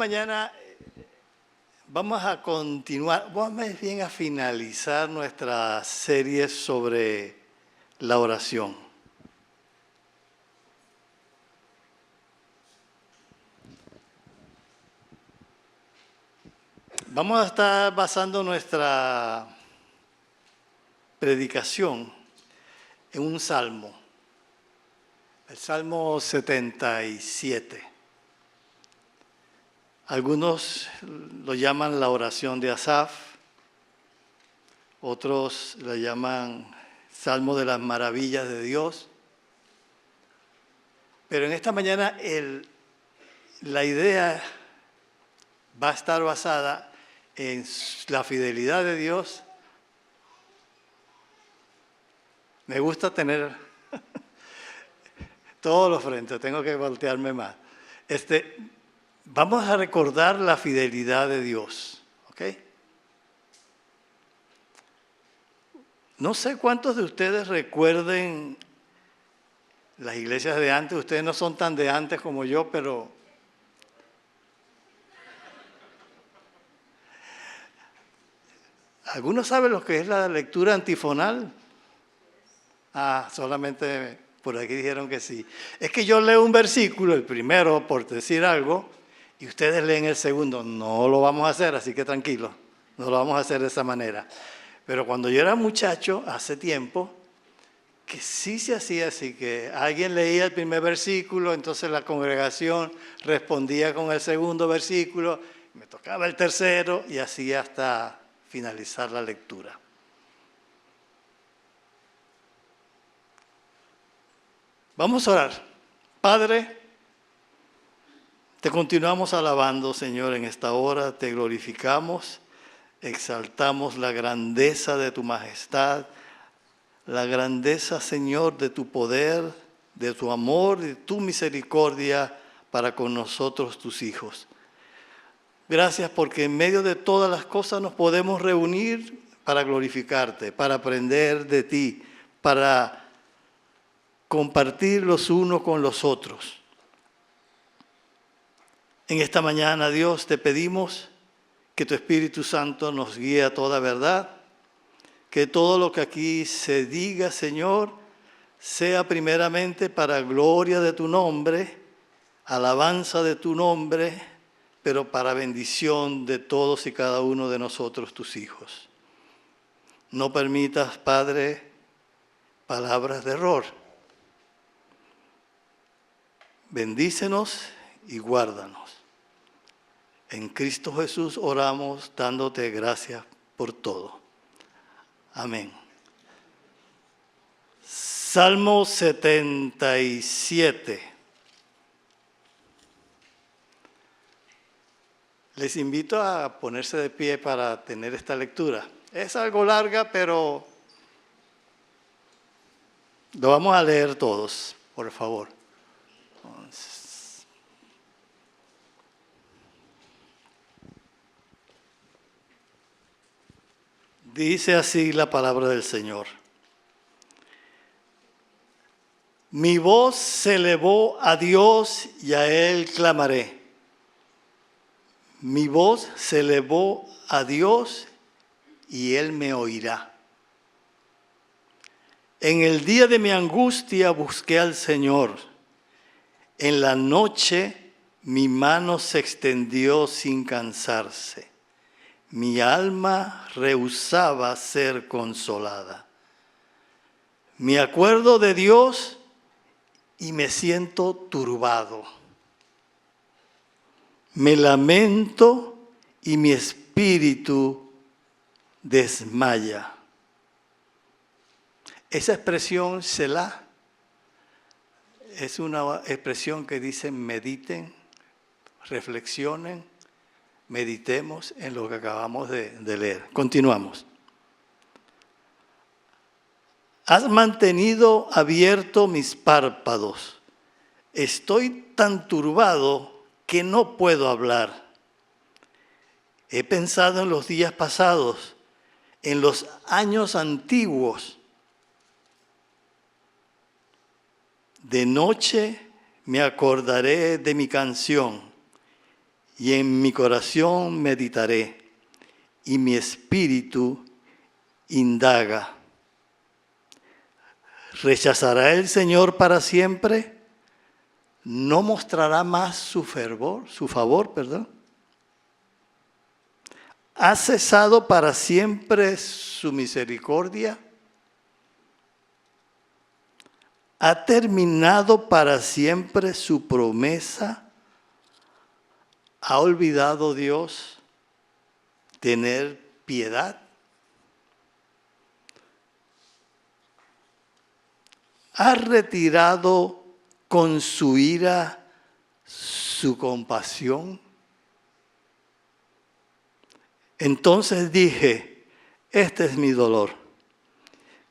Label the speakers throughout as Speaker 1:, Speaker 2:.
Speaker 1: mañana vamos a continuar, vamos más bien a finalizar nuestra serie sobre la oración. Vamos a estar basando nuestra predicación en un salmo, el Salmo 77. Algunos lo llaman la oración de Asaf, otros lo llaman Salmo de las maravillas de Dios. Pero en esta mañana la idea va a estar basada en la fidelidad de Dios. Me gusta tener todos los frentes, tengo que voltearme más. Vamos a recordar la fidelidad de Dios, ¿ok? No sé cuántos de ustedes recuerden las iglesias de antes. Ustedes no son tan de antes como yo, pero ¿algunos saben lo que es la lectura antifonal? Solamente por aquí dijeron que sí. Es que yo leo un versículo, el primero, por decir algo, y ustedes leen el segundo. No lo vamos a hacer, así que tranquilos. No lo vamos a hacer de esa manera. Pero cuando yo era muchacho, hace tiempo, que sí se hacía así, que alguien leía el primer versículo, entonces la congregación respondía con el segundo versículo, me tocaba el tercero, y así hasta finalizar la lectura. Vamos a orar. Padre, te continuamos alabando, Señor, en esta hora. Te glorificamos, exaltamos la grandeza de tu majestad, la grandeza, Señor, de tu poder, de tu amor, de tu misericordia para con nosotros, tus hijos. Gracias porque en medio de todas las cosas nos podemos reunir para glorificarte, para aprender de ti, para compartir los unos con los otros. En esta mañana, Dios, te pedimos que tu Espíritu Santo nos guíe a toda verdad, que todo lo que aquí se diga, Señor, sea primeramente para gloria de tu nombre, alabanza de tu nombre, pero para bendición de todos y cada uno de nosotros, tus hijos. No permitas, Padre, palabras de error. Bendícenos y guárdanos. En Cristo Jesús oramos dándote gracias por todo. Amén. Salmo 77. Les invito a ponerse de pie para tener esta lectura. Es algo larga, pero lo vamos a leer todos, por favor. Dice así la palabra del Señor. Mi voz se elevó a Dios y a Él clamaré. Mi voz se elevó a Dios y Él me oirá. En el día de mi angustia busqué al Señor. En la noche mi mano se extendió sin cansarse. Mi alma rehusaba ser consolada. Me acuerdo de Dios y me siento turbado. Me lamento y mi espíritu desmaya. Esa expresión, Selah, es una expresión que dice mediten, reflexionen, meditemos en lo que acabamos de leer. Continuamos. Has mantenido abiertos mis párpados. Estoy tan turbado que no puedo hablar. He pensado en los días pasados, en los años antiguos. De noche me acordaré de mi canción y en mi corazón meditaré, y mi espíritu indaga. ¿Rechazará el Señor para siempre? ¿No mostrará más su favor? ¿Ha cesado para siempre su misericordia? ¿Ha terminado para siempre su promesa? ¿Ha olvidado Dios tener piedad? ¿Ha retirado con su ira su compasión? Entonces dije, este es mi dolor,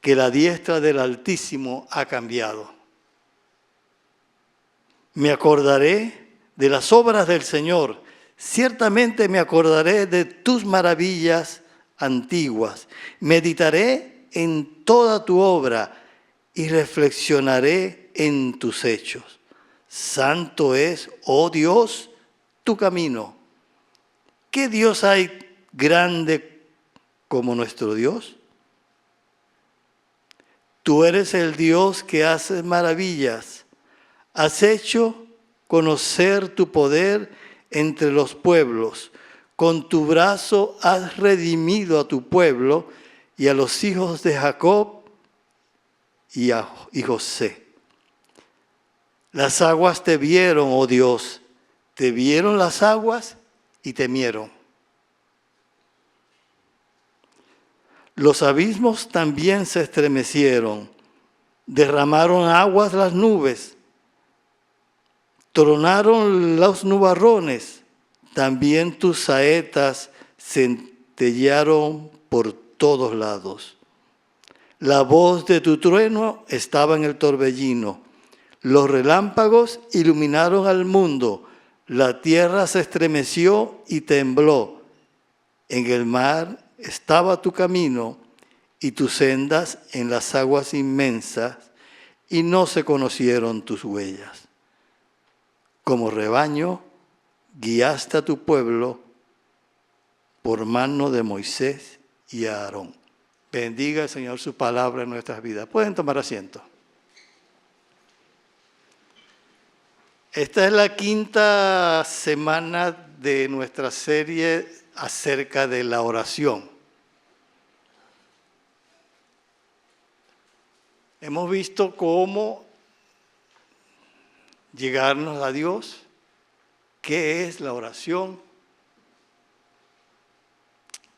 Speaker 1: que la diestra del Altísimo ha cambiado. Me acordaré de las obras del Señor, ciertamente me acordaré de tus maravillas antiguas. Meditaré en toda tu obra y reflexionaré en tus hechos. Santo es, oh Dios, tu camino. ¿Qué Dios hay grande como nuestro Dios? Tú eres el Dios que hace maravillas. Has hecho conocer tu poder entre los pueblos. Con tu brazo has redimido a tu pueblo y a los hijos de Jacob y José. Las aguas te vieron, oh Dios, te vieron las aguas y temieron. Los abismos también se estremecieron, derramaron aguas las nubes, tronaron los nubarrones, también tus saetas centellearon por todos lados. La voz de tu trueno estaba en el torbellino, los relámpagos iluminaron al mundo, la tierra se estremeció y tembló. En el mar estaba tu camino y tus sendas en las aguas inmensas, y no se conocieron tus huellas. Como rebaño, guiaste a tu pueblo por mano de Moisés y Aarón. Bendiga el Señor su palabra en nuestras vidas. Pueden tomar asiento. Esta es la quinta semana de nuestra serie acerca de la oración. Hemos visto cómo llegarnos a Dios, qué es la oración,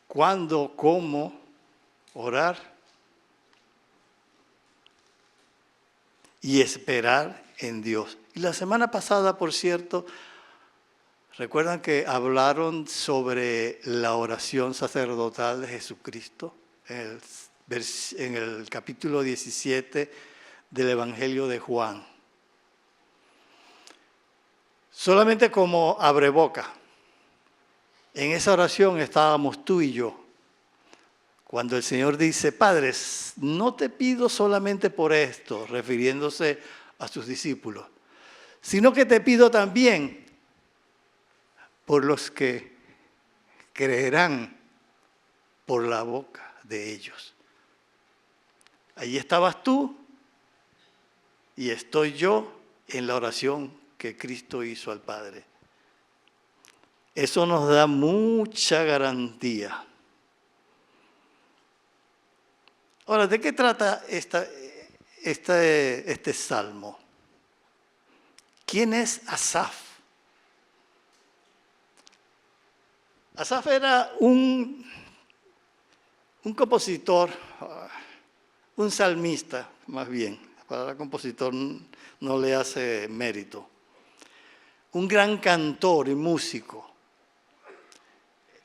Speaker 1: cuándo, cómo orar y esperar en Dios. Y la semana pasada, por cierto, recuerdan que hablaron sobre la oración sacerdotal de Jesucristo en el capítulo 17 del Evangelio de Juan. Solamente como abreboca, en esa oración estábamos tú y yo. Cuando el Señor dice, Padre, no te pido solamente por esto, refiriéndose a sus discípulos, sino que te pido también por los que creerán por la boca de ellos. Allí estabas tú y estoy yo en la oración que Cristo hizo al Padre. Eso nos da mucha garantía. Ahora, ¿de qué trata este salmo? ¿Quién es Asaf? Asaf era un compositor, un salmista más bien. Para el compositor no le hace mérito. Un gran cantor y músico.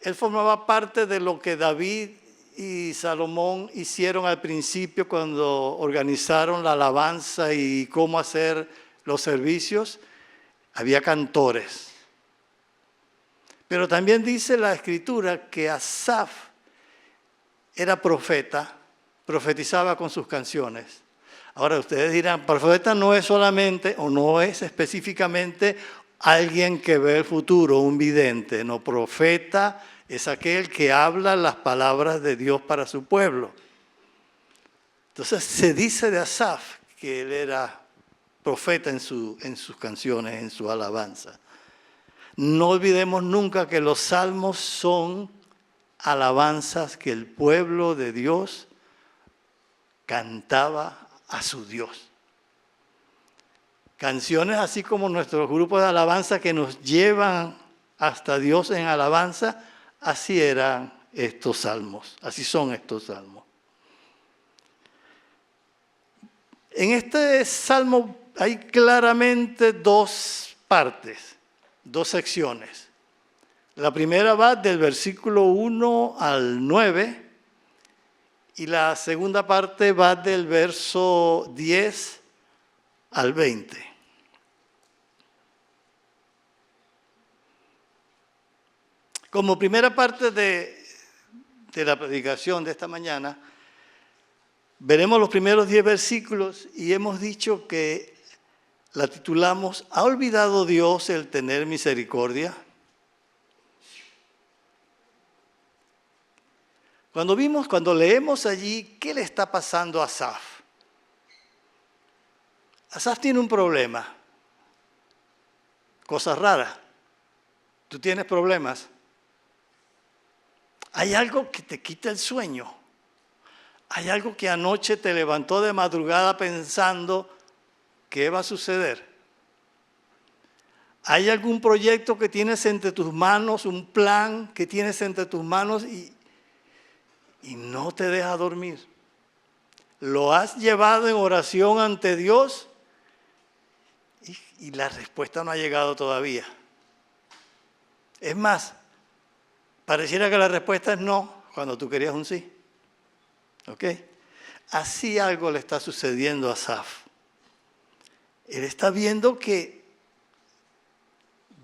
Speaker 1: Él formaba parte de lo que David y Salomón hicieron al principio cuando organizaron la alabanza y cómo hacer los servicios. Había cantores. Pero también dice la Escritura que Asaf era profeta, profetizaba con sus canciones. Ahora ustedes dirán, profeta no es solamente o no es específicamente alguien que ve el futuro, un vidente. No, profeta es aquel que habla las palabras de Dios para su pueblo. Entonces se dice de Asaf que él era profeta en sus canciones, en su alabanza. No olvidemos nunca que los salmos son alabanzas que el pueblo de Dios cantaba a su Dios. Canciones así como nuestros grupos de alabanza que nos llevan hasta Dios en alabanza, así eran estos salmos, así son estos salmos. En este salmo hay claramente dos partes, dos secciones. La primera va del versículo 1 al 9 y la segunda parte va del verso 10 al 20. Como primera parte de la predicación de esta mañana, veremos los primeros 10 versículos y hemos dicho que la titulamos ¿Ha olvidado Dios el tener misericordia? Cuando leemos allí, ¿qué le está pasando a Asaf? Asaf tiene un problema. Cosas raras. ¿Tú tienes problemas? Hay algo que te quita el sueño. Hay algo que anoche te levantó de madrugada pensando ¿qué va a suceder? ¿Hay algún proyecto que tienes entre tus manos, un plan que tienes entre tus manos y no te deja dormir? ¿Lo has llevado en oración ante Dios? Y la respuesta no ha llegado todavía. Es más, pareciera que la respuesta es no cuando tú querías un sí. ¿Ok? Así algo le está sucediendo a Asaf. Él está viendo que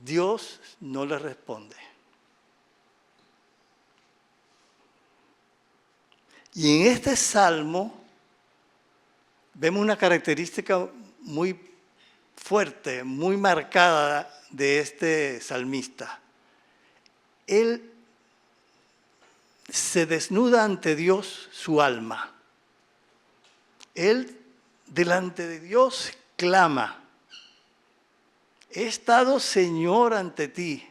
Speaker 1: Dios no le responde. Y en este salmo vemos una característica muy fuerte, muy marcada de este salmista. Él se desnuda ante Dios su alma. Él delante de Dios clama: he estado, Señor, ante ti.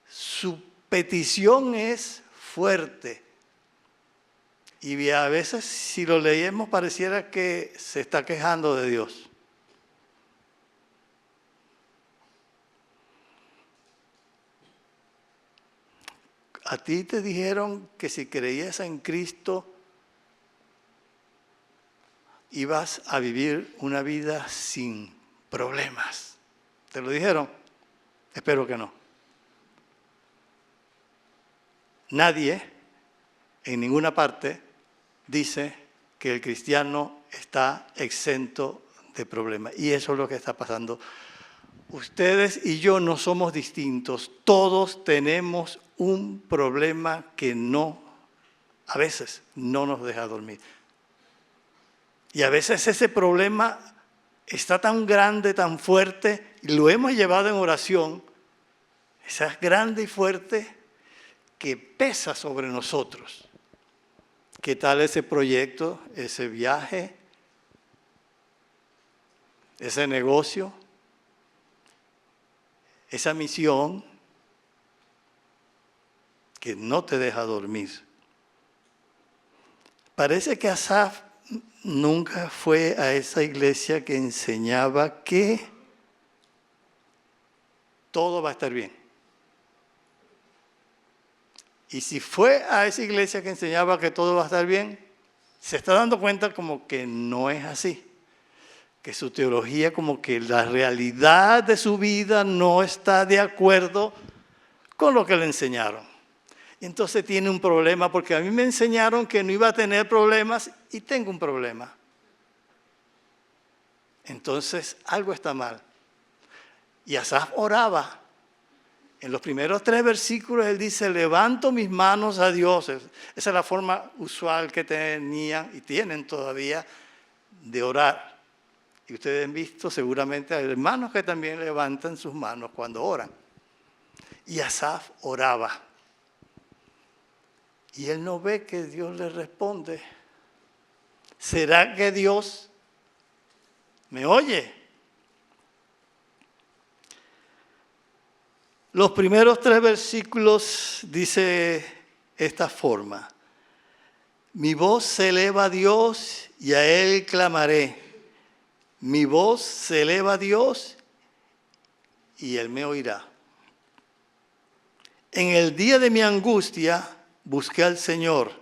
Speaker 1: Su petición es fuerte. Y a veces, si lo leemos, pareciera que se está quejando de Dios. A ti te dijeron que si creías en Cristo ibas a vivir una vida sin problemas. ¿Te lo dijeron? Espero que no. Nadie en ninguna parte dice que el cristiano está exento de problemas. Y eso es lo que está pasando. Ustedes y yo no somos distintos. Todos tenemos un problema que a veces no nos deja dormir. Y a veces ese problema está tan grande, tan fuerte, y lo hemos llevado en oración, es grande y fuerte que pesa sobre nosotros. ¿Qué tal ese proyecto, ese viaje, ese negocio, esa misión que no te deja dormir? Parece que Asaf nunca fue a esa iglesia que enseñaba que todo va a estar bien. Y si fue a esa iglesia que enseñaba que todo va a estar bien, se está dando cuenta como que no es así. Que su teología, como que la realidad de su vida no está de acuerdo con lo que le enseñaron. Entonces tiene un problema, porque a mí me enseñaron que no iba a tener problemas y tengo un problema. Entonces algo está mal. Y Asaf oraba. En los primeros 3 versículos él dice: levanto mis manos a Dios. Esa es la forma usual que tenían y tienen todavía de orar. Y ustedes han visto seguramente a hermanos que también levantan sus manos cuando oran. Y Asaf oraba. Y él no ve que Dios le responde. ¿Será que Dios me oye? Los primeros 3 versículos dice esta forma: mi voz se eleva a Dios y a Él clamaré. Mi voz se eleva a Dios y Él me oirá. En el día de mi angustia busqué al Señor.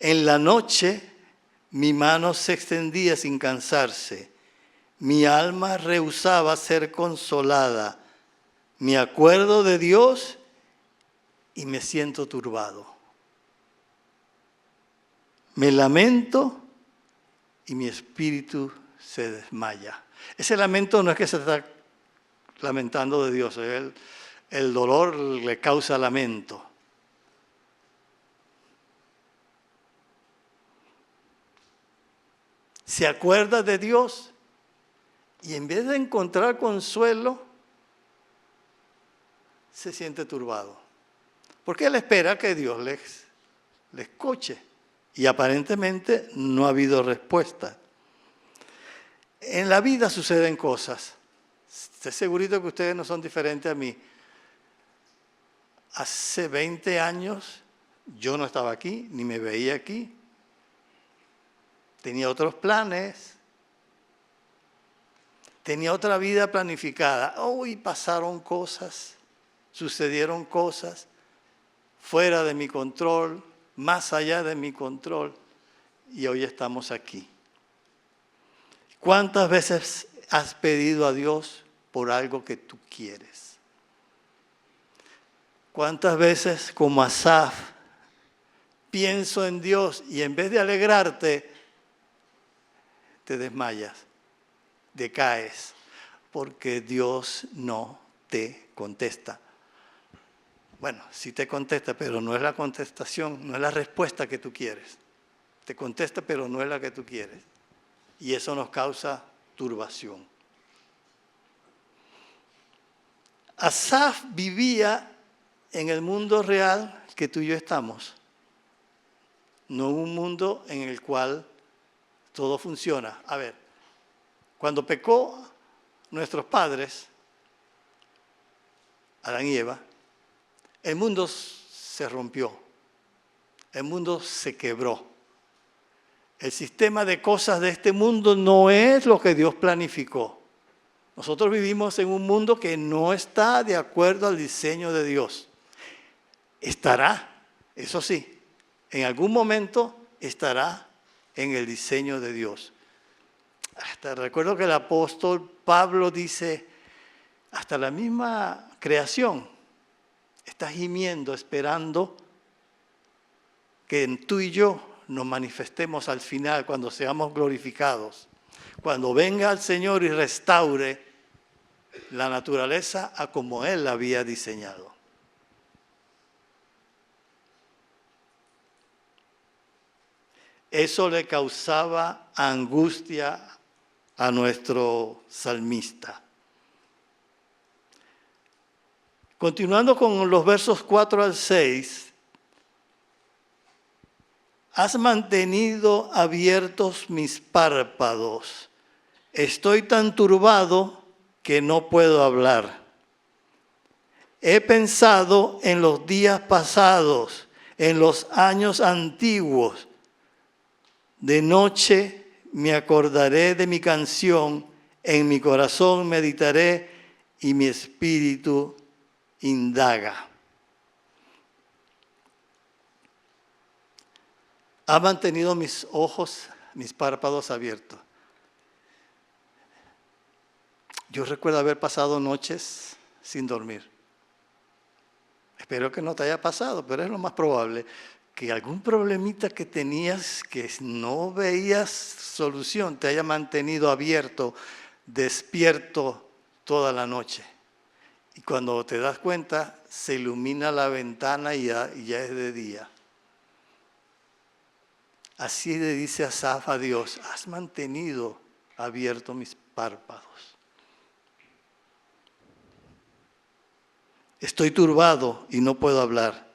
Speaker 1: En la noche mi mano se extendía sin cansarse. Mi alma rehusaba ser consolada. Me acuerdo de Dios y me siento turbado. Me lamento y mi espíritu se desmaya. Ese lamento no es que se está lamentando de Dios, el dolor le causa lamento. Se acuerda de Dios y en vez de encontrar consuelo, se siente turbado. Porque él espera que Dios le escuche. Y aparentemente no ha habido respuesta. En la vida suceden cosas. Estoy segurito que ustedes no son diferentes a mí. Hace 20 años yo no estaba aquí, ni me veía aquí. Tenía otros planes. Tenía otra vida planificada. Hoy pasaron cosas, sucedieron cosas fuera de mi control, más allá de mi control, y hoy estamos aquí. ¿Cuántas veces has pedido a Dios por algo que tú quieres? ¿Cuántas veces, como Asaf, pienso en Dios y en vez de alegrarte, te desmayas, decaes, porque Dios no te contesta? Bueno, sí te contesta, pero no es la contestación, no es la respuesta que tú quieres. Te contesta, pero no es la que tú quieres. Y eso nos causa turbación. Asaf vivía en el mundo real que tú y yo estamos. No en un mundo en el cual todo funciona. A ver, cuando pecó nuestros padres, Adán y Eva, el mundo se rompió, el mundo se quebró. El sistema de cosas de este mundo no es lo que Dios planificó. Nosotros vivimos en un mundo que no está de acuerdo al diseño de Dios. Estará, eso sí, en algún momento estará en el diseño de Dios. Hasta recuerdo que el apóstol Pablo dice, hasta la misma creación está gimiendo, esperando que tú y yo nos manifestemos al final, cuando seamos glorificados. Cuando venga el Señor y restaure la naturaleza a como Él la había diseñado. Eso le causaba angustia a nuestro salmista. Continuando con los versos 4 al 6, has mantenido abiertos mis párpados. Estoy tan turbado que no puedo hablar. He pensado en los días pasados, en los años antiguos. De noche me acordaré de mi canción, en mi corazón meditaré y mi espíritu indaga. Ha mantenido mis ojos, mis párpados abiertos. Yo recuerdo haber pasado noches sin dormir. Espero que no te haya pasado, pero es lo más probable. Que algún problemita que tenías que no veías solución te haya mantenido abierto, despierto toda la noche. Y cuando te das cuenta, se ilumina la ventana y ya es de día. Así le dice Asaf a Dios, has mantenido abierto mis párpados. Estoy turbado y no puedo hablar.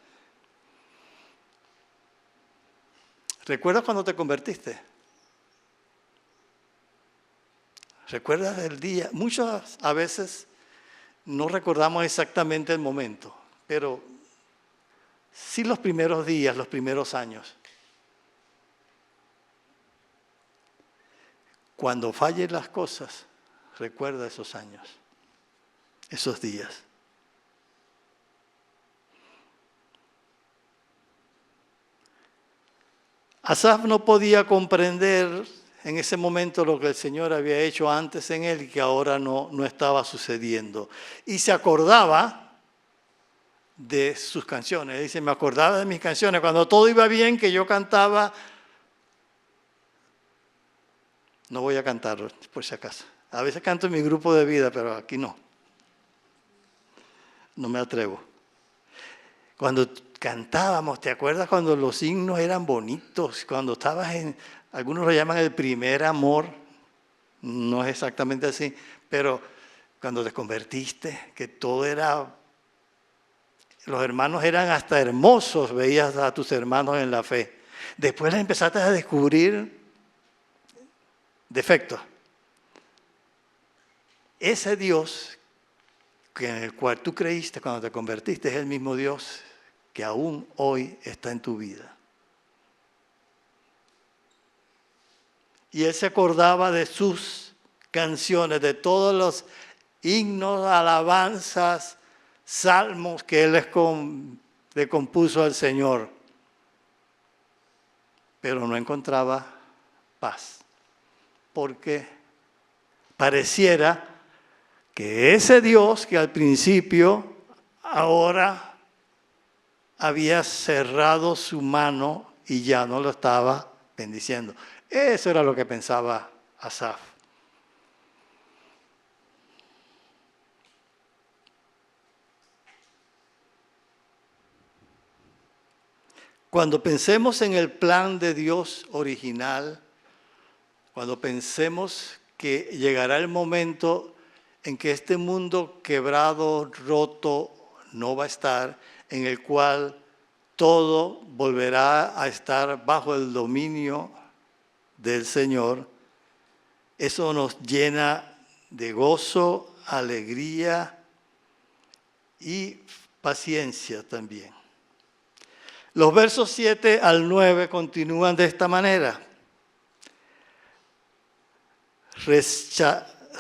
Speaker 1: ¿Recuerdas cuando te convertiste? ¿Recuerdas el día? Muchas a veces no recordamos exactamente el momento, pero sí los primeros días, los primeros años. Cuando fallen las cosas, recuerda esos años, esos días. Asaf no podía comprender en ese momento lo que el Señor había hecho antes en él y que ahora no estaba sucediendo. Y se acordaba de sus canciones. Dice, me acordaba de mis canciones. Cuando todo iba bien, que yo cantaba. No voy a cantar, por si acaso. A veces canto en mi grupo de vida, pero aquí no. No me atrevo. Cuando cantábamos, ¿te acuerdas cuando los himnos eran bonitos? Cuando estabas en, algunos lo llaman el primer amor, no es exactamente así, pero cuando te convertiste, que todo era, los hermanos eran hasta hermosos, veías a tus hermanos en la fe. Después les empezaste a descubrir defectos. Ese Dios en el cual tú creíste cuando te convertiste es el mismo Dios que aún hoy está en tu vida. Y él se acordaba de sus canciones, de todos los himnos, alabanzas, salmos que él le compuso al Señor. Pero no encontraba paz, porque pareciera que ese Dios que al principio, ahora había cerrado su mano y ya no lo estaba bendiciendo. Eso era lo que pensaba Asaf. Cuando pensemos en el plan de Dios original, cuando pensemos que llegará el momento en que este mundo quebrado, roto, no va a estar, en el cual todo volverá a estar bajo el dominio del Señor, eso nos llena de gozo, alegría y paciencia también. Los versos 7 al 9 continúan de esta manera.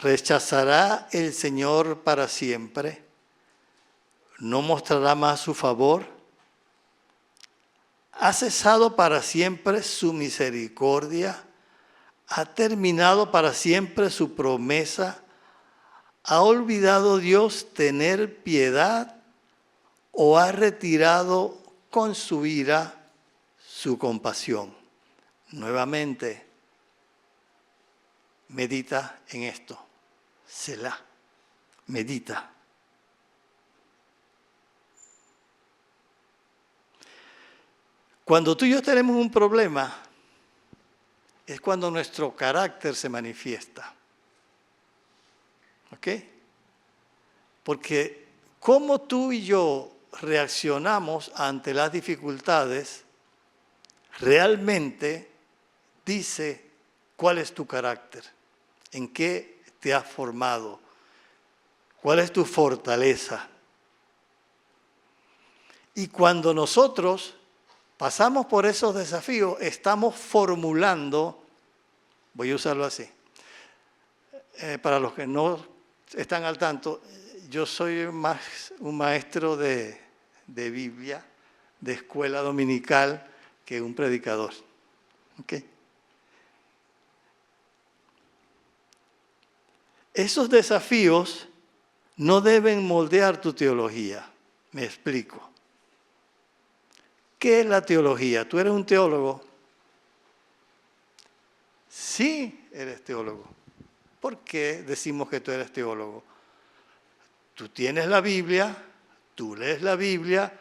Speaker 1: ¿Rechazará el Señor para siempre? ¿No mostrará más su favor? ¿Ha cesado para siempre su misericordia? ¿Ha terminado para siempre su promesa? ¿Ha olvidado Dios tener piedad? ¿O ha retirado con su ira su compasión? Nuevamente, medita en esto. Selah. Medita. Cuando tú y yo tenemos un problema, es cuando nuestro carácter se manifiesta. ¿Ok? Porque cómo tú y yo reaccionamos ante las dificultades, realmente dice cuál es tu carácter, en qué te has formado, cuál es tu fortaleza. Y cuando nosotros pasamos por esos desafíos, estamos formulando, voy a usarlo así, para los que no están al tanto, yo soy más un maestro de Biblia, de escuela dominical, que un predicador. ¿Okay? Esos desafíos no deben moldear tu teología. Me explico. ¿Qué es la teología? ¿Tú eres un teólogo? Sí, eres teólogo. ¿Por qué decimos que tú eres teólogo? Tú tienes la Biblia, tú lees la Biblia,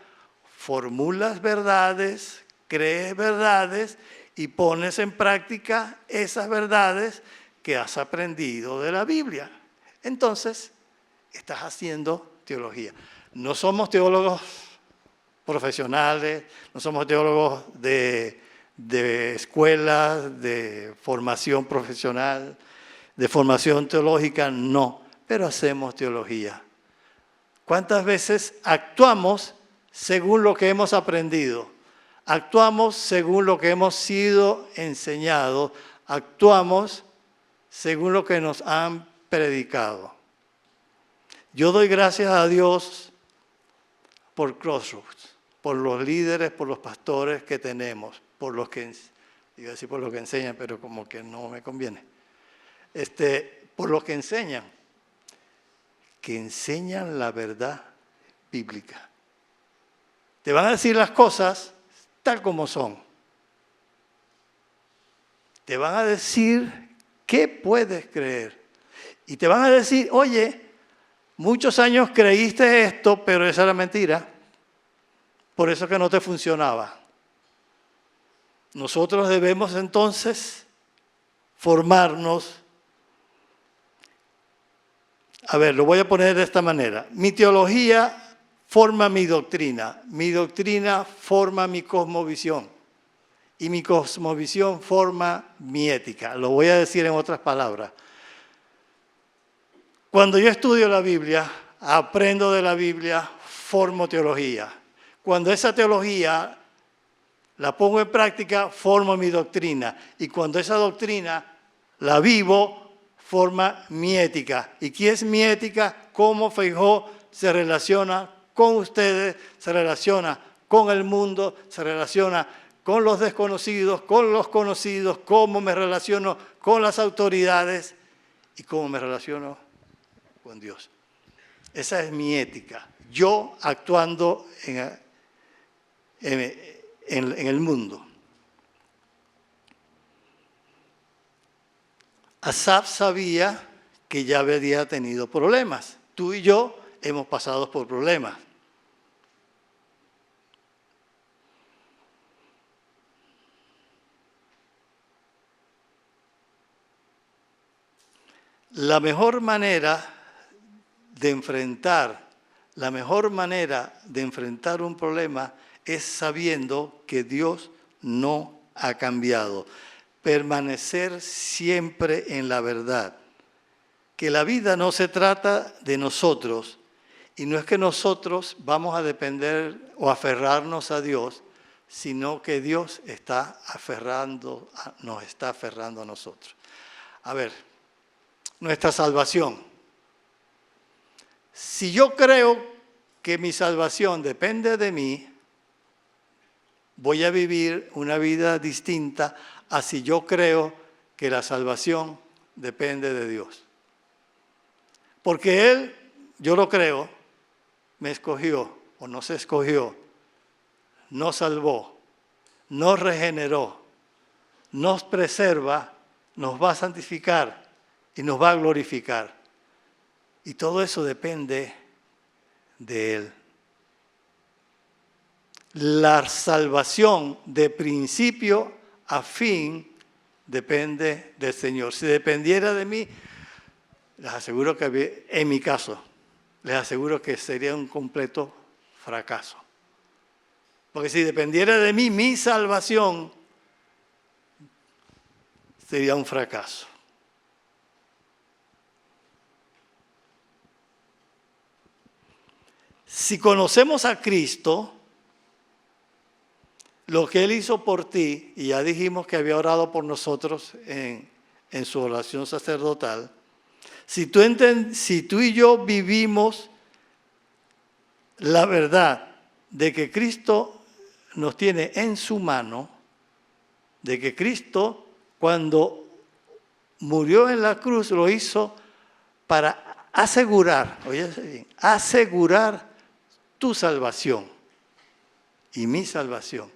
Speaker 1: formulas verdades, crees verdades y pones en práctica esas verdades que has aprendido de la Biblia. Entonces, estás haciendo teología. No somos teólogos profesionales, no somos teólogos de escuelas, de formación profesional, de formación teológica, no, pero hacemos teología. ¿Cuántas veces actuamos según lo que hemos aprendido? Actuamos según lo que hemos sido enseñados, actuamos según lo que nos han predicado. Yo doy gracias a Dios por Crossroads, por los líderes, por los pastores que tenemos, por los que, iba a decir por los que enseñan, pero como que no me conviene. Por los que enseñan la verdad bíblica. Te van a decir las cosas tal como son. Te van a decir qué puedes creer. Y te van a decir, oye, muchos años creíste esto, pero esa era mentira. Por eso que no te funcionaba. Nosotros debemos entonces formarnos. A ver, lo voy a poner de esta manera. Mi teología forma mi doctrina forma mi cosmovisión y mi cosmovisión forma mi ética. Lo voy a decir en otras palabras. Cuando yo estudio la Biblia, aprendo de la Biblia, formo teología. Cuando esa teología la pongo en práctica, formo mi doctrina. Y cuando esa doctrina la vivo, forma mi ética. ¿Y qué es mi ética? Cómo Feijó se relaciona con ustedes, se relaciona con el mundo, se relaciona con los desconocidos, con los conocidos, cómo me relaciono con las autoridades y cómo me relaciono con Dios. Esa es mi ética. Yo actuando en el mundo. Asaf sabía que ya había tenido problemas. Tú y yo hemos pasado por problemas. La mejor manera de enfrentar un problema es sabiendo que Dios no ha cambiado. Permanecer siempre en la verdad. Que la vida no se trata de nosotros y no es que nosotros vamos a depender o aferrarnos a Dios, sino que Dios nos está aferrando a nosotros. A ver, nuestra salvación. Si yo creo que mi salvación depende de mí, voy a vivir una vida distinta a si yo creo que la salvación depende de Dios. Porque Él, yo lo creo, me escogió o nos escogió, nos salvó, nos regeneró, nos preserva, nos va a santificar y nos va a glorificar. Y todo eso depende de Él. La salvación de principio a fin depende del Señor. Si dependiera de mí, les aseguro que en mi caso, les aseguro que sería un completo fracaso. Porque si dependiera de mí, mi salvación sería un fracaso. Si conocemos a Cristo, lo que Él hizo por ti, y ya dijimos que había orado por nosotros en su oración sacerdotal, si tú y yo vivimos la verdad de que Cristo nos tiene en su mano, de que Cristo cuando murió en la cruz lo hizo para asegurar, oye bien, asegurar tu salvación y mi salvación.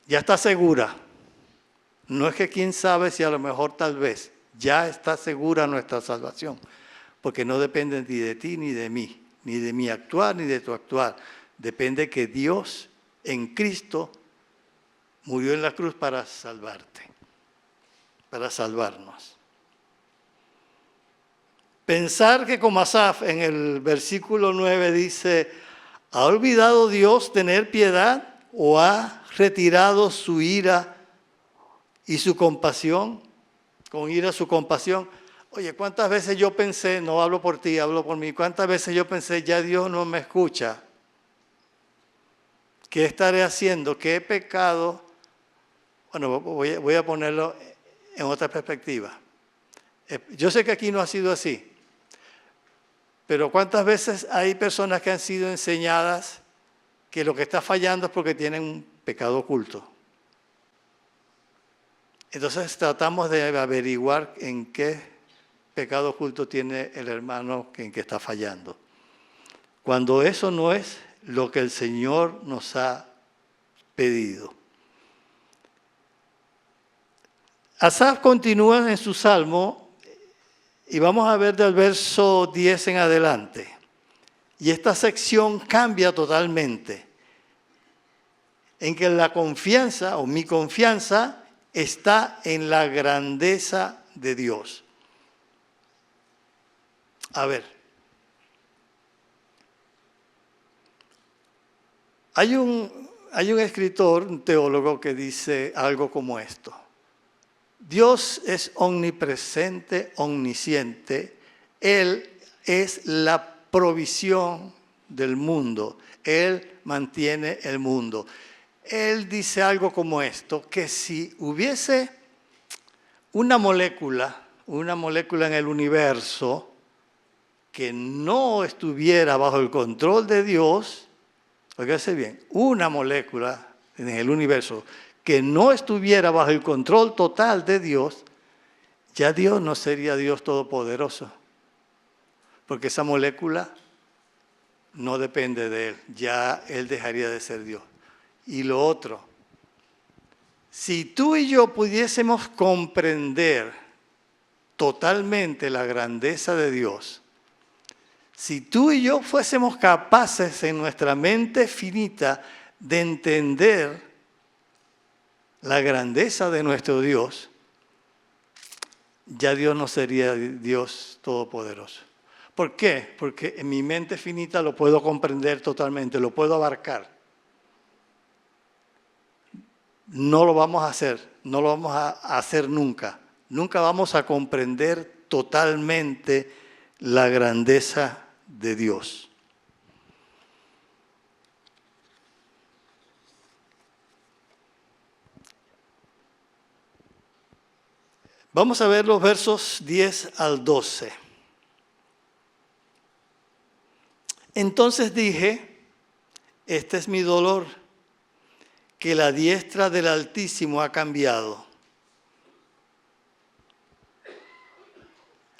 Speaker 1: Ya está segura. No es que quién sabe si a lo mejor tal vez. Ya está segura nuestra salvación. Porque no depende ni de ti ni de mí. Ni de mi actuar ni de tu actuar. Depende que Dios en Cristo murió en la cruz para salvarte. para salvarnos. Pensar que como Asaf en el versículo 9 dice, ¿ha olvidado Dios tener piedad o ha retirado su ira y su compasión? Con ira su compasión. Oye, ¿cuántas veces yo pensé, no hablo por ti, hablo por mí, cuántas veces yo pensé, ya Dios no me escucha? ¿Qué estaré haciendo? ¿Qué he pecado? Bueno, voy a ponerlo en otra perspectiva. Yo sé que aquí no ha sido así, pero ¿cuántas veces hay personas que han sido enseñadas que lo que está fallando es porque tienen un pecado oculto? Entonces tratamos de averiguar en qué pecado oculto tiene el hermano en que está fallando. Cuando eso no es lo que el Señor nos ha pedido. Asaf continúa en su salmo y vamos a ver del verso 10 en adelante. Y esta sección cambia totalmente. En que la confianza o mi confianza está en la grandeza de Dios. A ver, hay un escritor, un teólogo que dice algo como esto. Dios es omnipresente, omnisciente. Él es la provisión del mundo. Él mantiene el mundo. Él dice algo como esto, que si hubiese una molécula en el universo que no estuviera bajo el control de Dios, óigase bien, una molécula en el universo que no estuviera bajo el control total de Dios, ya Dios no sería Dios todopoderoso, porque esa molécula no depende de Él, ya Él dejaría de ser Dios. Y lo otro, si tú y yo pudiésemos comprender totalmente la grandeza de Dios, si tú y yo fuésemos capaces en nuestra mente finita de entender la grandeza de nuestro Dios, ya Dios no sería Dios todopoderoso. ¿Por qué? Porque en mi mente finita lo puedo comprender totalmente, lo puedo abarcar. No lo vamos a hacer, no lo vamos a hacer nunca. Nunca vamos a comprender totalmente la grandeza de Dios. Vamos a ver los versos 10 al 12. Entonces dije, este es mi dolor, que la diestra del Altísimo ha cambiado.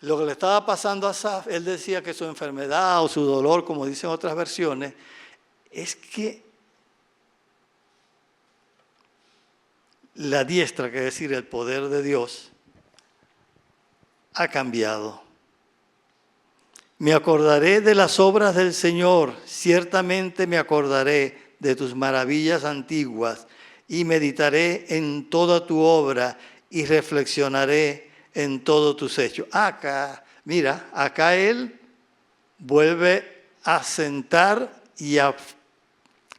Speaker 1: Lo que le estaba pasando a Asaf, él decía que su enfermedad o su dolor, como dicen otras versiones, es que la diestra, que es decir, el poder de Dios, ha cambiado. Me acordaré de las obras del Señor, ciertamente me acordaré de tus maravillas antiguas y meditaré en toda tu obra y reflexionaré en todos tus hechos. Acá, mira, acá él vuelve a sentar y a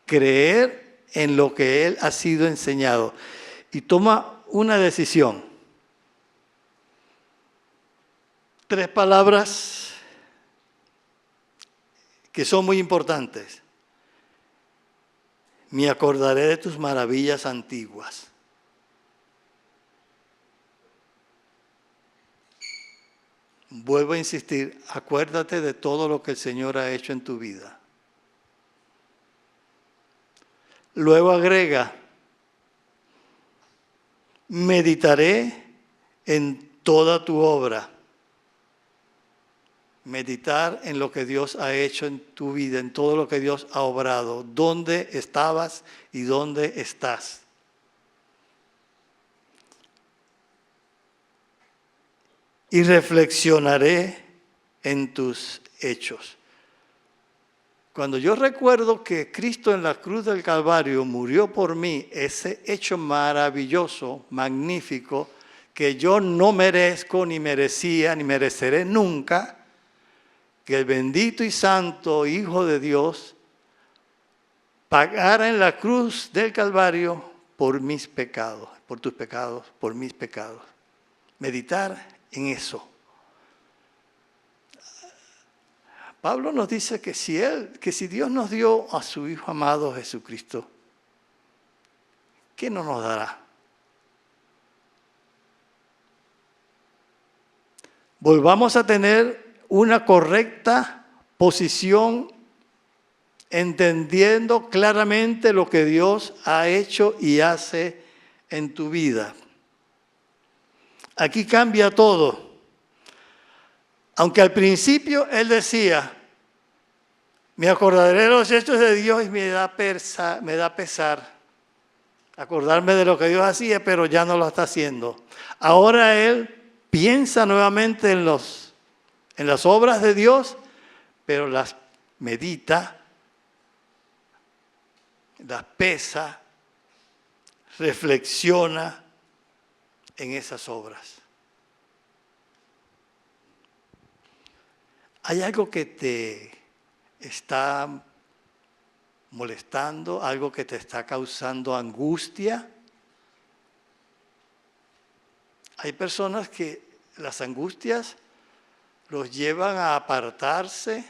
Speaker 1: creer en lo que él ha sido enseñado y toma una decisión. 3 palabras que son muy importantes. Me acordaré de tus maravillas antiguas. Vuelvo a insistir, acuérdate de todo lo que el Señor ha hecho en tu vida. Luego agrega, meditaré en toda tu obra. Meditar en lo que Dios ha hecho en tu vida, en todo lo que Dios ha obrado, dónde estabas y dónde estás. Y reflexionaré en tus hechos. Cuando yo recuerdo que Cristo en la cruz del Calvario murió por mí, ese hecho maravilloso, magnífico, que yo no merezco, ni merecía, ni mereceré nunca, que el bendito y santo Hijo de Dios pagara en la cruz del Calvario por mis pecados, por tus pecados, por mis pecados. Meditar en eso. Pablo nos dice que si Dios nos dio a su Hijo amado Jesucristo, ¿qué no nos dará? Volvamos a tener una correcta posición, entendiendo claramente lo que Dios ha hecho y hace en tu vida. Aquí cambia todo. Aunque al principio él decía, me acordaré de los hechos de Dios y me da pesar acordarme de lo que Dios hacía, pero ya no lo está haciendo. Ahora él piensa nuevamente en las obras de Dios, pero las medita, las pesa, reflexiona en esas obras. ¿Hay algo que te está molestando, algo que te está causando angustia? Hay personas que las angustias los llevan a apartarse,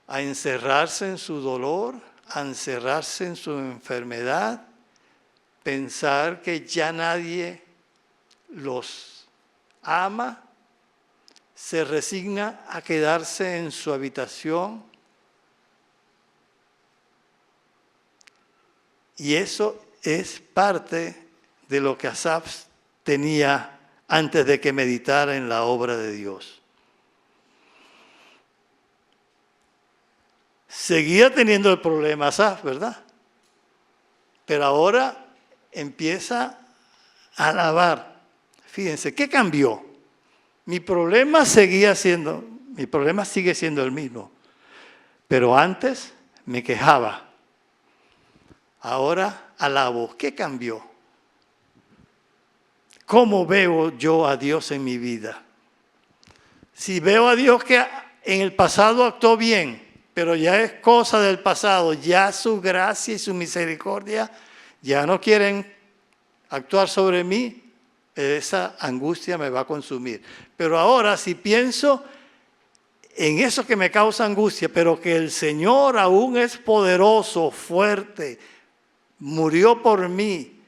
Speaker 1: a encerrarse en su dolor, a encerrarse en su enfermedad, pensar que ya nadie los ama, se resigna a quedarse en su habitación. Y eso es parte de lo que Asaf tenía antes de que meditara en la obra de Dios. Seguía teniendo el problema Asaf, ¿verdad? Pero ahora empieza a alabar. Fíjense, ¿qué cambió? Mi problema sigue siendo el mismo. Pero antes me quejaba. Ahora alabo. ¿Qué cambió? ¿Cómo veo yo a Dios en mi vida? Si veo a Dios que en el pasado actuó bien, pero ya es cosa del pasado, ya su gracia y su misericordia ya no quieren actuar sobre mí, esa angustia me va a consumir. Pero ahora si pienso en eso que me causa angustia, pero que el Señor aún es poderoso, fuerte, murió por mí,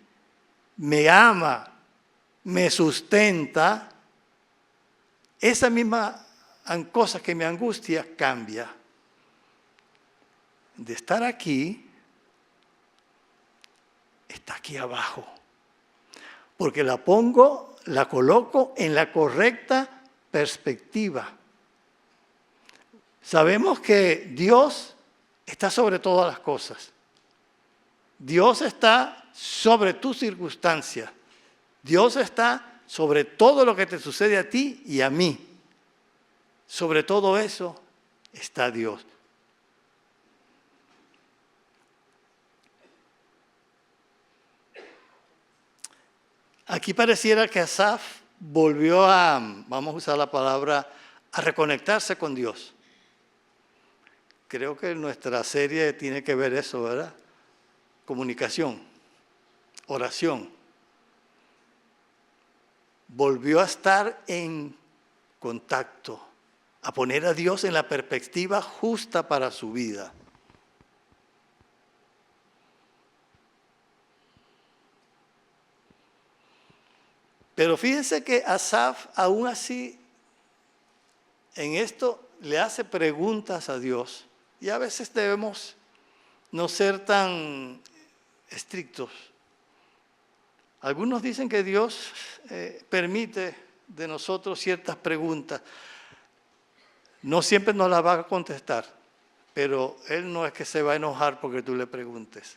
Speaker 1: me ama, me sustenta, esa misma cosa que me angustia cambia. De estar aquí, está aquí abajo. Porque la coloco en la correcta perspectiva. Sabemos que Dios está sobre todas las cosas. Dios está sobre tus circunstancias. Dios está sobre todo lo que te sucede a ti y a mí. Sobre todo eso está Dios. Aquí pareciera que Asaf volvió vamos a usar la palabra, a reconectarse con Dios. Creo que nuestra serie tiene que ver eso, ¿verdad? Comunicación, oración. Volvió a estar en contacto, a poner a Dios en la perspectiva justa para su vida. Pero fíjense que Asaf, aún así, en esto le hace preguntas a Dios. Y a veces debemos no ser tan estrictos. Algunos dicen que Dios permite de nosotros ciertas preguntas. No siempre nos las va a contestar, pero Él no es que se va a enojar porque tú le preguntes.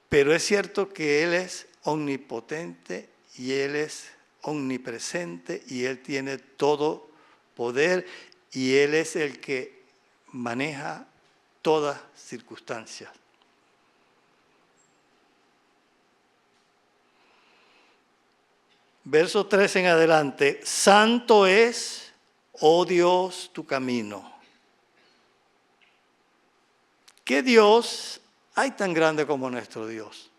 Speaker 1: Pero es cierto que Él es omnipotente y Él es omnipresente y Él tiene todo poder y Él es el que maneja todas circunstancias. verso 3 en adelante, santo es, oh Dios, tu camino. ¿Qué Dios hay tan grande como nuestro Dios?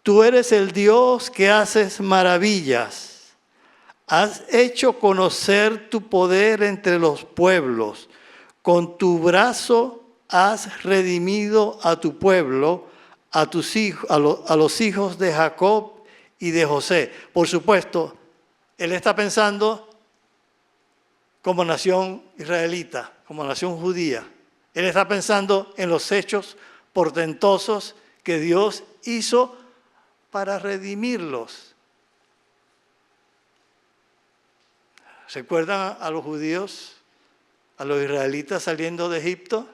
Speaker 1: Tú eres el Dios que haces maravillas. Has hecho conocer tu poder entre los pueblos. Con tu brazo has redimido a tu pueblo, a tus hijos, a los hijos de Jacob y de José. Por supuesto, él está pensando como nación israelita, como nación judía. Él está pensando en los hechos portentosos que Dios hizo para redimirlos. ¿Recuerdan a los judíos, a los israelitas saliendo de Egipto?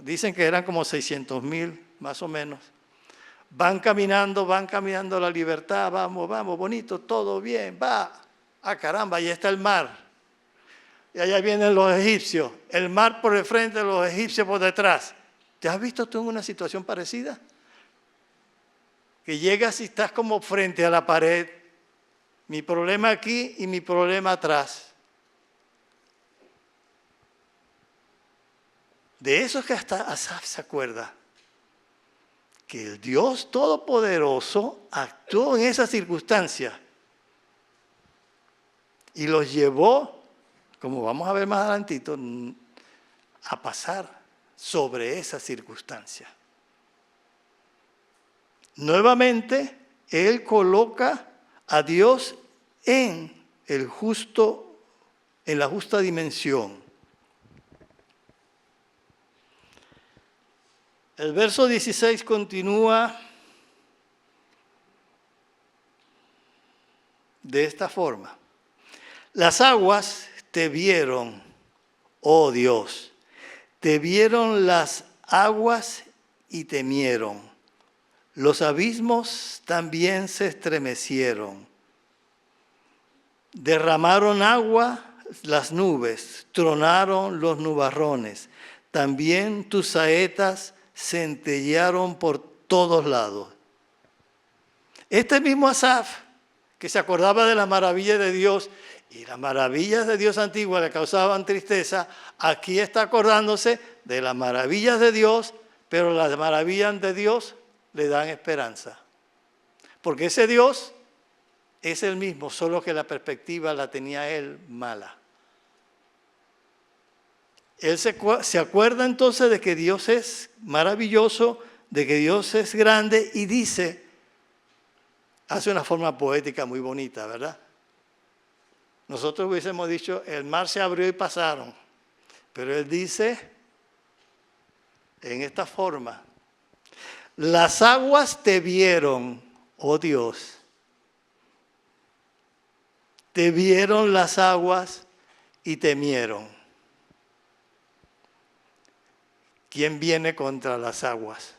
Speaker 1: Dicen que eran como 600,000, más o menos. Van caminando a la libertad, vamos, bonito, todo bien, va. Ah, caramba, ahí está el mar. Y allá vienen los egipcios, el mar por el frente, los egipcios por detrás. ¿Te has visto tú en una situación parecida? Que llegas y estás como frente a la pared. Mi problema aquí y mi problema atrás. De eso es que hasta Asaf se acuerda. Que el Dios Todopoderoso actuó en esa circunstancia. Y los llevó, como vamos a ver más adelantito, a pasar sobre esa circunstancia. Nuevamente, él coloca a Dios en la justa dimensión. El verso 16 continúa de esta forma. Las aguas te vieron, oh Dios, te vieron las aguas y temieron. Los abismos también se estremecieron. Derramaron agua las nubes, tronaron los nubarrones. También tus saetas centellearon por todos lados. Este mismo Asaf, que se acordaba de las maravillas de Dios, y las maravillas de Dios antiguas le causaban tristeza, aquí está acordándose de las maravillas de Dios, pero las maravillas de Dios le dan esperanza. Porque ese Dios es el mismo, solo que la perspectiva la tenía él mala. Él se acuerda entonces de que Dios es maravilloso, de que Dios es grande y dice, hace una forma poética muy bonita, ¿verdad? Nosotros hubiésemos dicho, el mar se abrió y pasaron. Pero él dice, en esta forma, las aguas te vieron, oh Dios. Te vieron las aguas y temieron. ¿Quién viene contra las aguas?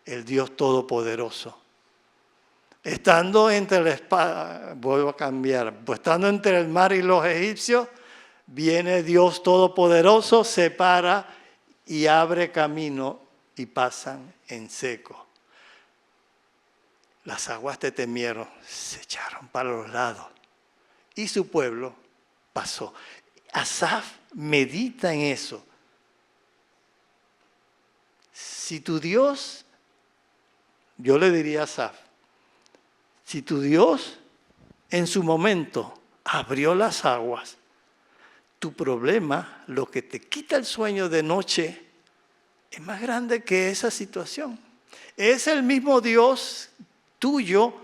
Speaker 1: El Dios Todopoderoso. Estando entre la espada, vuelvo a cambiar, pues estando entre el mar y los egipcios, viene Dios Todopoderoso, se para y abre camino y pasan en seco. Las aguas te temieron, se echaron para los lados y su pueblo pasó. Asaf medita en eso. Si tu Dios, yo le diría a Asaf, si tu Dios en su momento abrió las aguas, tu problema, lo que te quita el sueño de noche, es más grande que esa situación. Es el mismo Dios tuyo,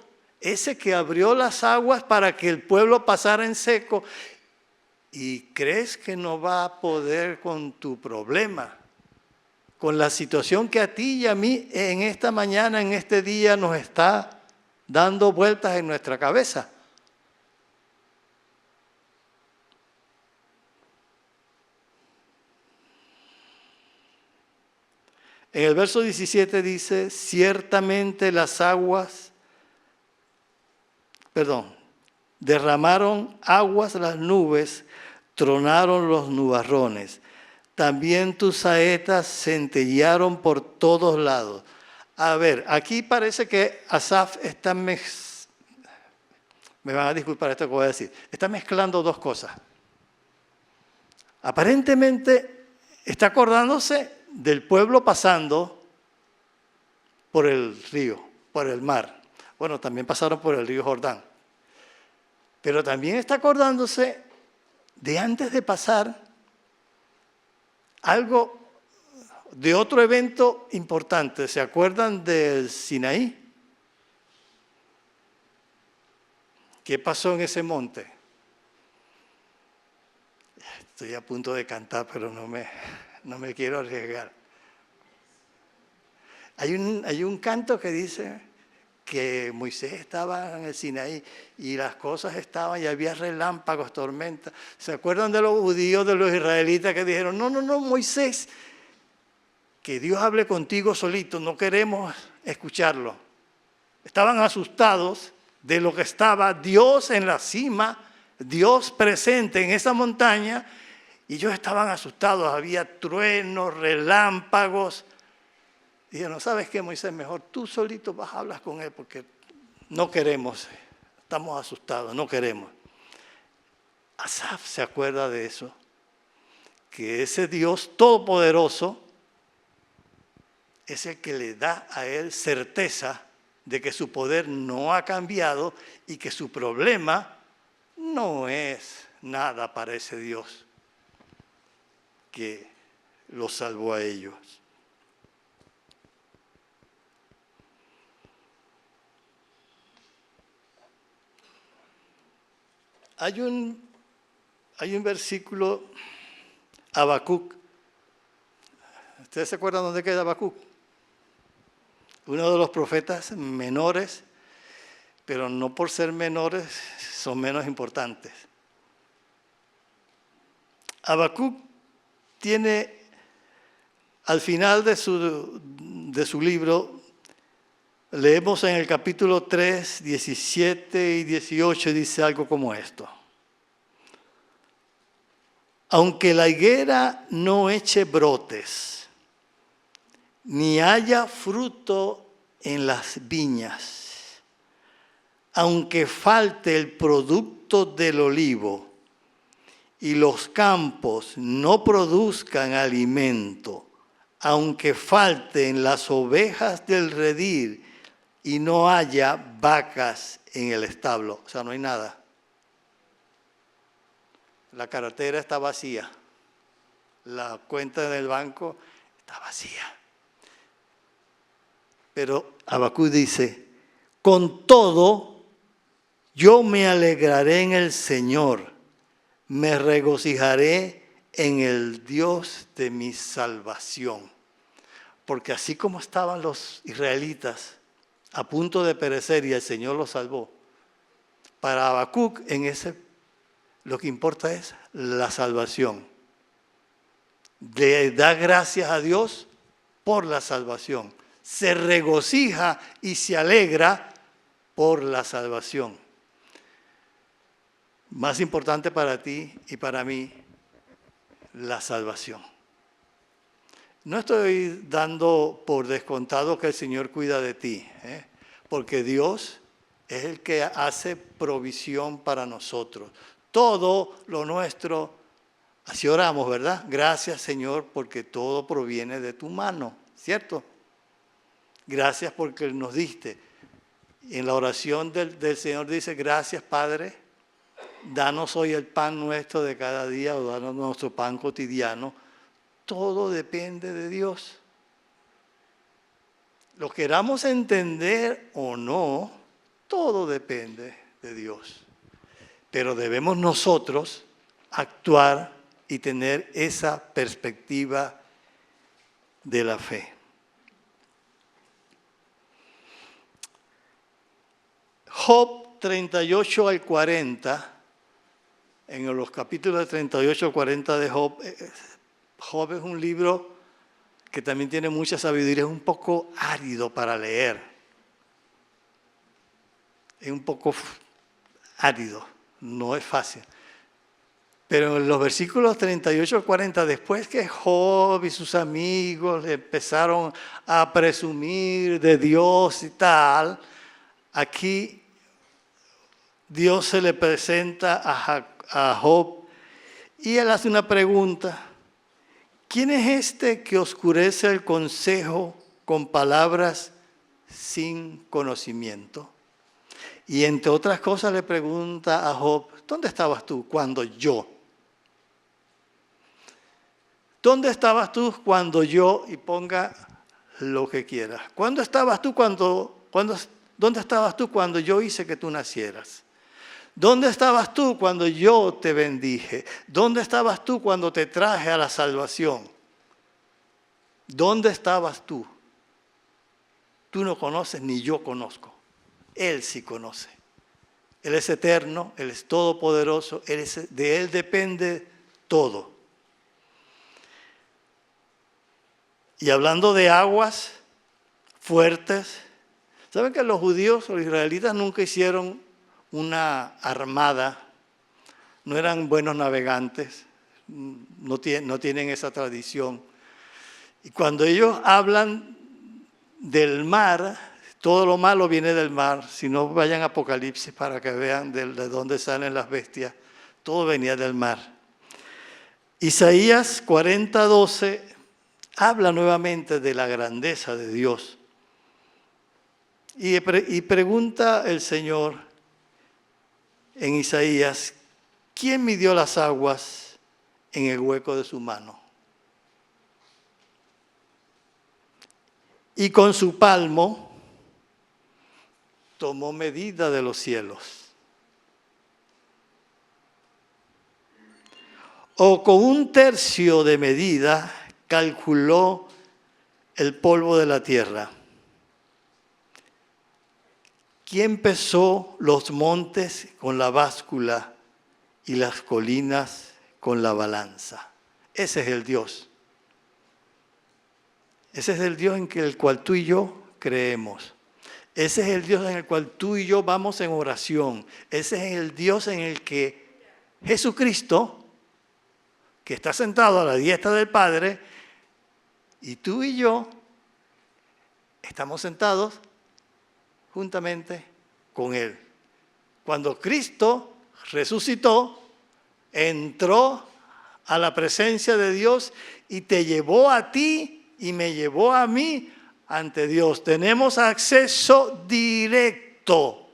Speaker 1: ese que abrió las aguas para que el pueblo pasara en seco. ¿Y crees que no va a poder con tu problema? Con la situación que a ti y a mí en esta mañana, en este día, nos está dando vueltas en nuestra cabeza. En el verso 17 dice, ciertamente las aguas, derramaron aguas las nubes, tronaron los nubarrones. También tus saetas centellearon por todos lados. A ver, aquí parece que Asaf está me van a disculpar esto que voy a decir, está mezclando dos cosas. Aparentemente está acordándose del pueblo pasando por el río, por el mar. Bueno, también pasaron por el río Jordán. Pero también está acordándose de antes de pasar algo de otro evento importante. ¿Se acuerdan del Sinaí? ¿Qué pasó en ese monte? Estoy a punto de cantar, pero no me quiero arriesgar. Hay un canto que dice que Moisés estaba en el Sinaí y las cosas estaban y había relámpagos, tormentas. ¿Se acuerdan de los judíos, de los israelitas que dijeron, no, Moisés, que Dios hable contigo solito, no queremos escucharlo? Estaban asustados de lo que estaba Dios en la cima, Dios presente en esa montaña, y ellos estaban asustados, había truenos, relámpagos. Dijeron, ¿sabes qué, Moisés? Mejor tú solito vas a hablar con él porque no queremos, estamos asustados, no queremos. Asaf se acuerda de eso, que ese Dios todopoderoso es el que le da a él certeza de que su poder no ha cambiado y que su problema no es nada para ese Dios que los salvó a ellos. Hay un versículo, Habacuc. ¿Ustedes se acuerdan dónde queda Habacuc? Uno de los profetas menores, pero no por ser menores son menos importantes. Habacuc tiene, al final de su libro, leemos en el capítulo 3, 17 y 18, dice algo como esto. Aunque la higuera no eche brotes, ni haya fruto en las viñas, aunque falte el producto del olivo y los campos no produzcan alimento, aunque falten las ovejas del redil y no haya vacas en el establo. O sea, no hay nada. La cartera está vacía. La cuenta del banco está vacía. Pero Habacuc dice, con todo, yo me alegraré en el Señor, me regocijaré en el Dios de mi salvación. Porque así como estaban los israelitas a punto de perecer y el Señor los salvó, para Habacuc lo que importa es la salvación. Le da gracias a Dios por la salvación. Se regocija y se alegra por la salvación. Más importante para ti y para mí, la salvación. No estoy dando por descontado que el Señor cuida de ti, porque Dios es el que hace provisión para nosotros. Todo lo nuestro, así oramos, ¿verdad? Gracias, Señor, porque todo proviene de tu mano, ¿cierto? Gracias porque nos diste. En la oración del Señor dice, gracias, Padre, danos hoy el pan nuestro de cada día o danos nuestro pan cotidiano. Todo depende de Dios. Lo queramos entender o no, todo depende de Dios. Pero debemos nosotros actuar y tener esa perspectiva de la fe. Job 38 al 40, en los capítulos de 38 al 40 de Job, Job es un libro que también tiene mucha sabiduría, es un poco árido para leer. Es un poco árido, no es fácil. Pero en los versículos 38 al 40, después que Job y sus amigos empezaron a presumir de Dios y tal, aquí Dios se le presenta a Job y él hace una pregunta. ¿Quién es este que oscurece el consejo con palabras sin conocimiento? Y entre otras cosas le pregunta a Job, ¿dónde estabas tú cuando yo? ¿Dónde estabas tú cuando yo? Y ponga lo que quieras. ¿Dónde estabas tú cuando yo hice que tú nacieras? ¿Dónde estabas tú cuando yo te bendije? ¿Dónde estabas tú cuando te traje a la salvación? ¿Dónde estabas tú? Tú no conoces ni yo conozco. Él sí conoce. Él es eterno, Él es todopoderoso, de Él depende todo. Y hablando de aguas fuertes, ¿saben que los judíos o los israelitas nunca hicieron una armada? No eran buenos navegantes, no tienen esa tradición. Y cuando ellos hablan del mar, todo lo malo viene del mar. Si no, vayan a Apocalipsis para que vean de dónde salen las bestias. Todo venía del mar. Isaías 40:12 habla nuevamente de la grandeza de Dios. Y pregunta el Señor en Isaías, ¿quién midió las aguas en el hueco de su mano? Y con su palmo tomó medida de los cielos. O con 1/3 de medida calculó el polvo de la tierra. ¿Quién pesó los montes con la báscula y las colinas con la balanza? Ese es el Dios. Ese es el Dios en el cual tú y yo creemos. Ese es el Dios en el cual tú y yo vamos en oración. Ese es el Dios en el que Jesucristo, que está sentado a la diestra del Padre, y tú y yo estamos sentados juntamente con Él. Cuando Cristo resucitó, entró a la presencia de Dios y te llevó a ti y me llevó a mí ante Dios. Tenemos acceso directo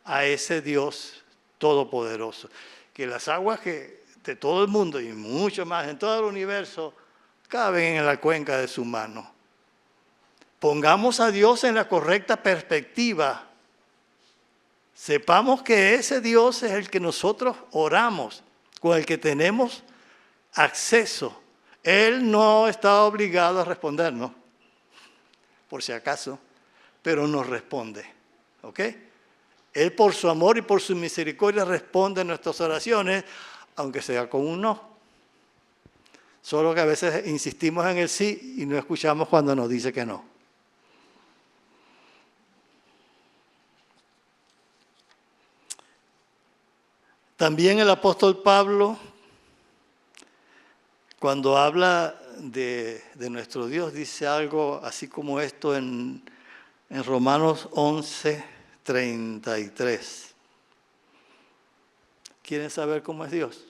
Speaker 1: a ese Dios todopoderoso. Que las aguas de todo el mundo y mucho más en todo el universo caben en la cuenca de su mano. Pongamos a Dios en la correcta perspectiva. Sepamos que ese Dios es el que nosotros oramos, con el que tenemos acceso. Él no está obligado a respondernos, por si acaso, pero nos responde. ¿Ok? Él por su amor y por su misericordia responde a nuestras oraciones, aunque sea con un no. Solo que a veces insistimos en el sí y no escuchamos cuando nos dice que no. También el apóstol Pablo, cuando habla de nuestro Dios, dice algo así como esto en Romanos 11:33. ¿Quieren saber cómo es Dios?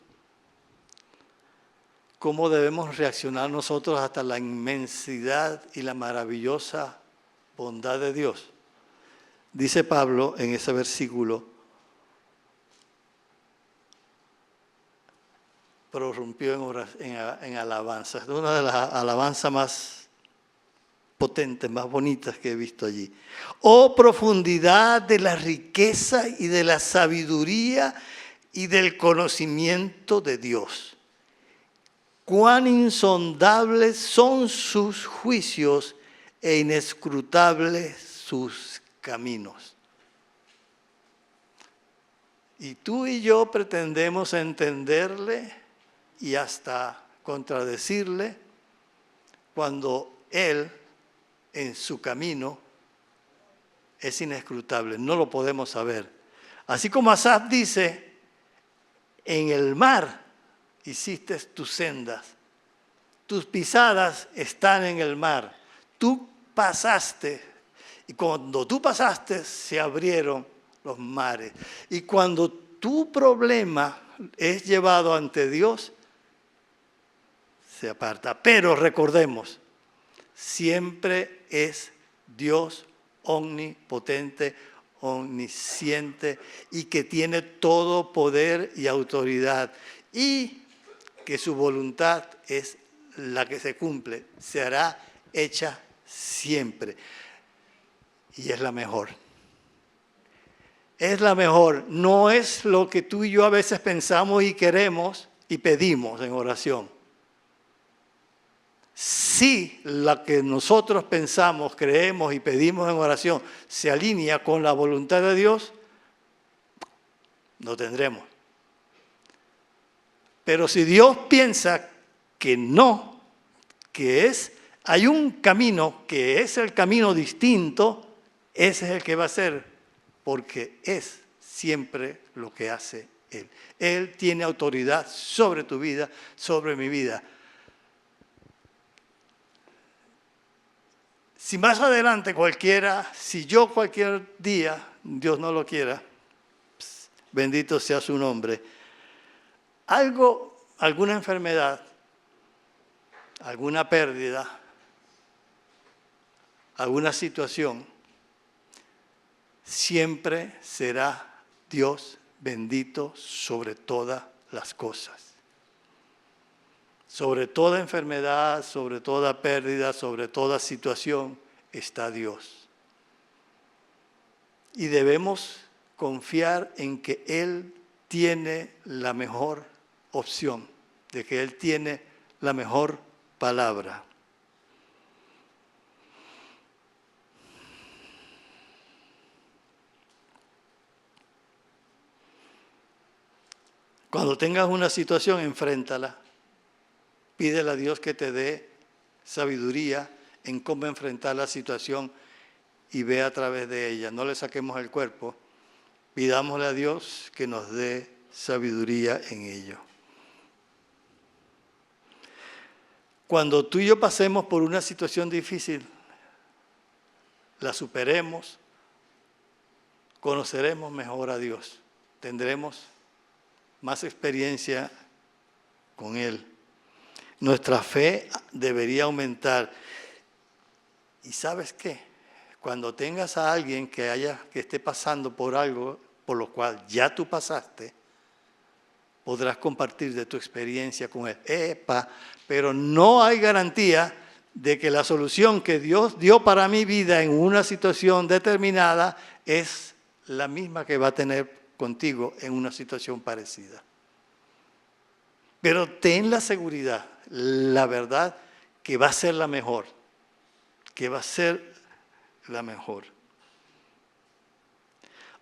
Speaker 1: ¿Cómo debemos reaccionar nosotros hasta la inmensidad y la maravillosa bondad de Dios? Dice Pablo en ese versículo, prorrumpió en alabanza. Es una de las alabanzas más potentes, más bonitas que he visto allí. Oh profundidad de la riqueza y de la sabiduría y del conocimiento de Dios. Cuán insondables son sus juicios e inescrutables sus caminos. Y tú y yo pretendemos entenderle y hasta contradecirle cuando Él en su camino es inescrutable. No lo podemos saber. Así como Asaf dice, En el mar hiciste tus sendas. Tus pisadas están en el mar. Tú pasaste. Y cuando tú pasaste, se abrieron los mares. Y cuando tu problema es llevado ante Dios, se aparta. Pero recordemos, siempre es Dios omnipotente, omnisciente y que tiene todo poder y autoridad. Y que su voluntad es la que se cumple, se hará hecha siempre. Y es la mejor. Es la mejor. No es lo que tú y yo a veces pensamos y queremos y pedimos en oración. Si la que nosotros pensamos, creemos y pedimos en oración se alinea con la voluntad de Dios, lo tendremos. Pero si Dios piensa que no, hay un camino que es el camino distinto, ese es el que va a ser, porque es siempre lo que hace Él. Él tiene autoridad sobre tu vida, sobre mi vida. Si más adelante si yo cualquier día, Dios no lo quiera, bendito sea su nombre, alguna enfermedad, alguna pérdida, alguna situación, siempre será Dios bendito sobre todas las cosas. Sobre toda enfermedad, sobre toda pérdida, sobre toda situación está Dios. Y debemos confiar en que Él tiene la mejor opción, de que Él tiene la mejor palabra. Cuando tengas una situación, enfréntala. Pídele a Dios que te dé sabiduría en cómo enfrentar la situación y ve a través de ella. No le saquemos el cuerpo. Pidámosle a Dios que nos dé sabiduría en ello. Cuando tú y yo pasemos por una situación difícil, la superemos, conoceremos mejor a Dios. Tendremos más experiencia con Él. Nuestra fe debería aumentar. ¿Y sabes qué? Cuando tengas a alguien que esté pasando por algo por lo cual ya tú pasaste, podrás compartir de tu experiencia con él. Pero no hay garantía de que la solución que Dios dio para mi vida en una situación determinada es la misma que va a tener contigo en una situación parecida. Pero ten la seguridad, la verdad, que va a ser la mejor. Que va a ser la mejor.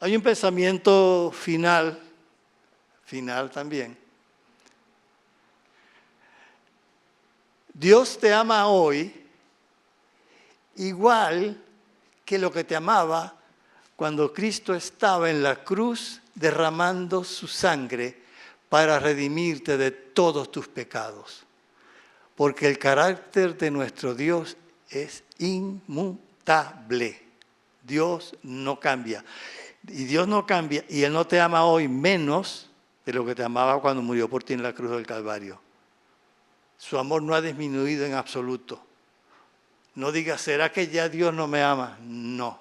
Speaker 1: Hay un pensamiento final también. Dios te ama hoy igual que lo que te amaba cuando Cristo estaba en la cruz derramando su sangre para redimirte de todos tus pecados. Porque el carácter de nuestro Dios es inmutable. Dios no cambia. Y Dios no cambia y Él no te ama hoy menos de lo que te amaba cuando murió por ti en la cruz del Calvario. Su amor no ha disminuido en absoluto. No digas, ¿será que ya Dios no me ama? No.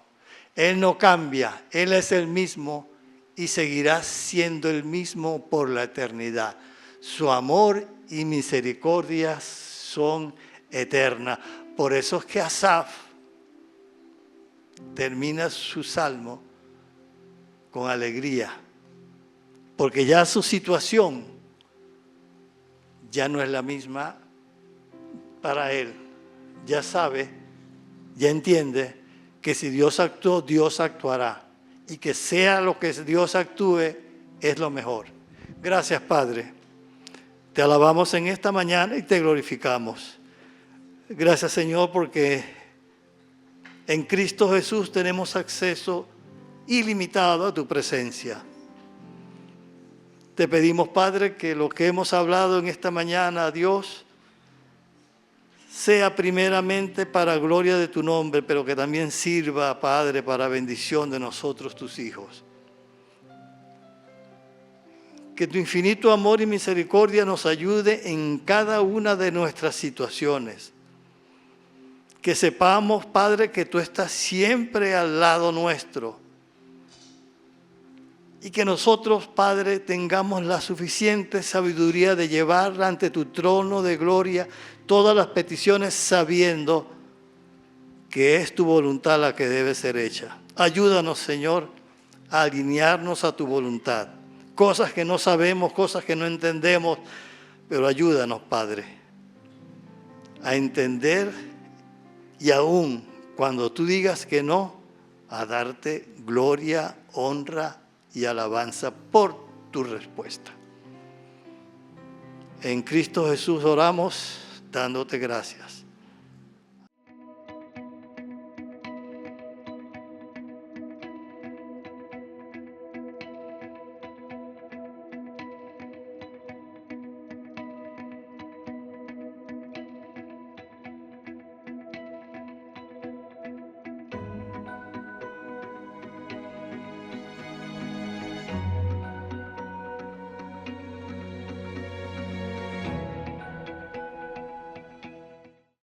Speaker 1: Él no cambia. Él es el mismo y seguirá siendo el mismo por la eternidad. Su amor y misericordia son eternas. Por eso es que Asaf termina su salmo con alegría. Porque ya su situación ya no es la misma para él. Ya sabe, ya entiende que si Dios actuó, Dios actuará. Y que sea lo que Dios actúe, es lo mejor. Gracias, Padre. Te alabamos en esta mañana y te glorificamos. Gracias, Señor, porque en Cristo Jesús tenemos acceso ilimitado a tu presencia. Te pedimos, Padre, que lo que hemos hablado en esta mañana, Dios, sea primeramente para gloria de tu nombre, pero que también sirva, Padre, para bendición de nosotros, tus hijos. Que tu infinito amor y misericordia nos ayude en cada una de nuestras situaciones. Que sepamos, Padre, que tú estás siempre al lado nuestro. Y que nosotros, Padre, tengamos la suficiente sabiduría de llevar ante tu trono de gloria todas las peticiones sabiendo que es tu voluntad la que debe ser hecha. Ayúdanos, Señor, a alinearnos a tu voluntad. Cosas que no sabemos, cosas que no entendemos, pero ayúdanos, Padre, a entender y aún cuando tú digas que no, a darte gloria, honra y alabanza por tu respuesta. En Cristo Jesús oramos, dándote gracias.